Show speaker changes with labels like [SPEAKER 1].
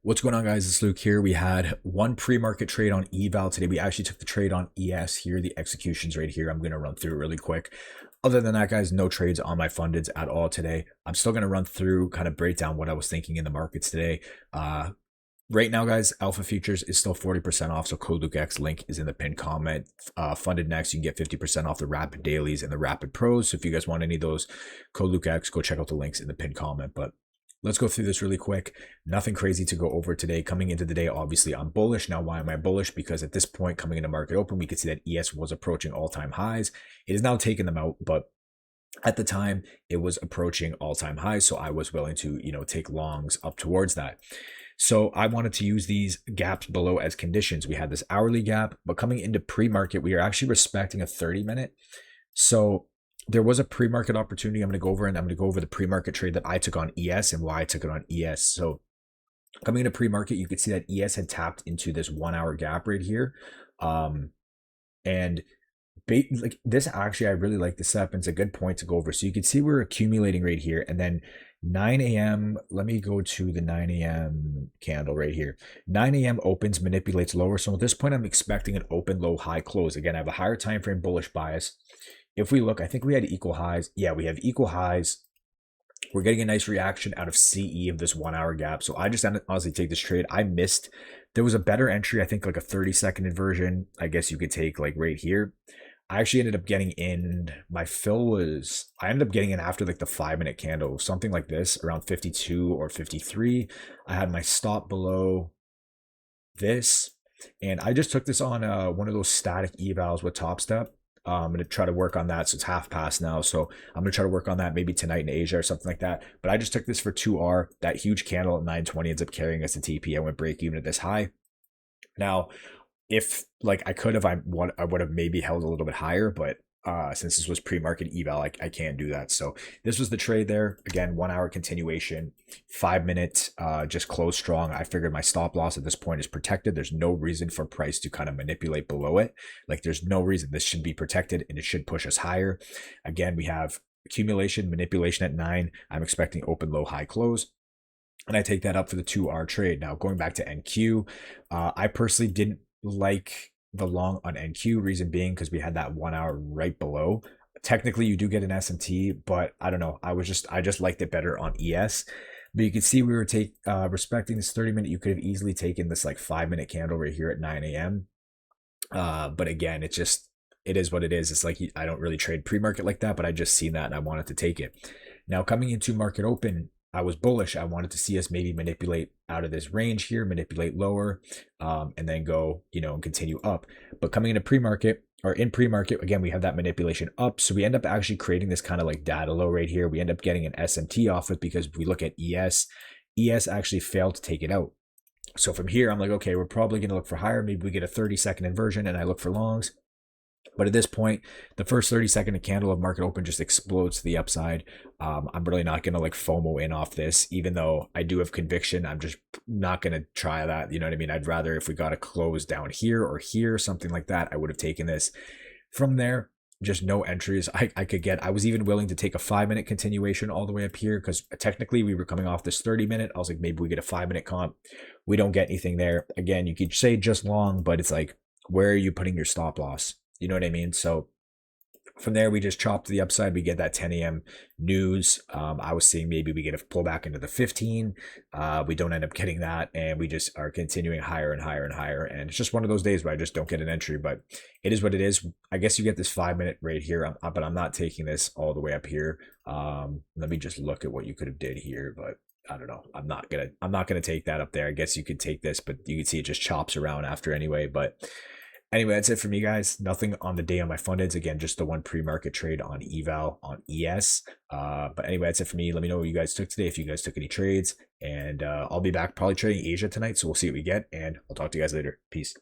[SPEAKER 1] What's going on, guys? It's Luke here. We had one pre-market trade on EVAL today. We actually took the trade on ES here. The execution's right here. I'm going to run through it really quick. Other than that, guys, no trades on my fundeds at all today. I'm still going to run through, kind of break down what I was thinking in the markets today. Right now, guys, Alpha Futures is still 40% off, so code LukeX link is in the pinned comment. Funded next, you can get 50% off the Rapid Dailies and the Rapid Pros. So if you guys want any of those, code LukeX, go check out the links in the pinned comment. But let's go through this really quick. Nothing crazy to go over today. Coming into the day, obviously, I'm bullish. Now, why am I bullish? Because at this point, coming into market open, we could see that ES was approaching all-time highs. It has now taken them out, but at the time, it was approaching all-time highs, so I was willing to, take longs up towards that. So I wanted to use these gaps below as conditions. We had this hourly gap, but coming into pre-market, we are actually respecting a 30-minute. So there was a pre-market opportunity. I'm going to go over, and I'm going to go over the pre-market trade that I took on ES and why I took it on ES. So coming into pre-market, you could see that ES had tapped into this 1 hour gap right here. And like this, actually, I really like this setup, and it's a good point to go over. So you can see we're accumulating right here, and then 9 a.m. Let me go to the 9 a.m. candle right here. 9 a.m. opens, manipulates lower. So at this point, I'm expecting an open, low, high close. Again, I have a higher time frame bullish bias. If we look, I think we had equal highs. Yeah, we have equal highs. We're getting a nice reaction out of CE of this 1 hour gap. So I just honestly take this trade. I missed. There was a better entry, I think like a 30-second inversion. I guess you could take like right here. I actually ended up getting in, my fill was, I ended up getting in after like the 5-minute candle, something like this, around 52 or 53. I had my stop below this, and I just took this on one of those static evals with Top Step. I'm going to try to work on that. So it's half past now. So I'm going to try to work on that maybe tonight in Asia or something like that. But I just took this for 2R. That huge candle at 920 ends up carrying us to TP. I went break even at this high. Now, if like I could have, I would have maybe held a little bit higher, but since this was pre-market eval, I can't do that. So this was the trade there. Again, 1 hour continuation, 5 minutes, just close strong. I figured my stop loss at this point is protected. There's no reason for price to kind of manipulate below it. Like there's no reason. This should be protected and it should push us higher. Again, we have accumulation, manipulation at 9. I'm expecting open, low, high close. And I take that up for the 2R trade. Now going back to NQ, I personally didn't like the long on NQ, reason being because we had that 1 hour right below. Technically you do get an S&T, but I don't know, I just liked it better on ES. But you can see we were respecting this 30-minute. You could have easily taken this like 5-minute candle right here at 9 a.m. But again, it is what it is. It's like I don't really trade pre-market like that, but I just seen that and I wanted to take it. Now coming into market open, I was bullish. I wanted to see us maybe manipulate out of this range here, manipulate lower, and then go, and continue up. But coming into pre-market, or in pre-market, again, we have that manipulation up. So we end up actually creating this kind of like data low right here. We end up getting an SMT off it because if we look at ES actually failed to take it out. So from here, I'm like, okay, we're probably going to look for higher. Maybe we get a 30-second inversion and I look for longs. But at this point, the first 30-second candle of market open just explodes to the upside. I'm really not going to like FOMO in off this, even though I do have conviction. I'm just not going to try that. You know what I mean? I'd rather if we got a close down here or here, something like that, I would have taken this. From there, just no entries. I was even willing to take a 5-minute continuation all the way up here because technically we were coming off this 30-minute. I was like, maybe we get a 5-minute comp. We don't get anything there. Again, you could say just long, but it's like, where are you putting your stop loss? You know what I mean? So from there, we just chop to the upside. We get that 10 a.m. news. I was seeing maybe we get a pullback into the 15. We don't end up getting that. And we just are continuing higher and higher and higher. And it's just one of those days where I just don't get an entry. But it is what it is. I guess you get this 5-minute right here. But I'm not taking this all the way up here. Let me just look at what you could have did here. But I don't know. I'm not gonna take that up there. I guess you could take this, but you can see it just chops around after anyway. But anyway, that's it for me, guys. Nothing on the day on my fundeds. Again, just the one pre-market trade on eval on ES. But anyway, that's it for me. Let me know what you guys took today, if you guys took any trades. And I'll be back probably trading Asia tonight. So we'll see what we get. And I'll talk to you guys later. Peace.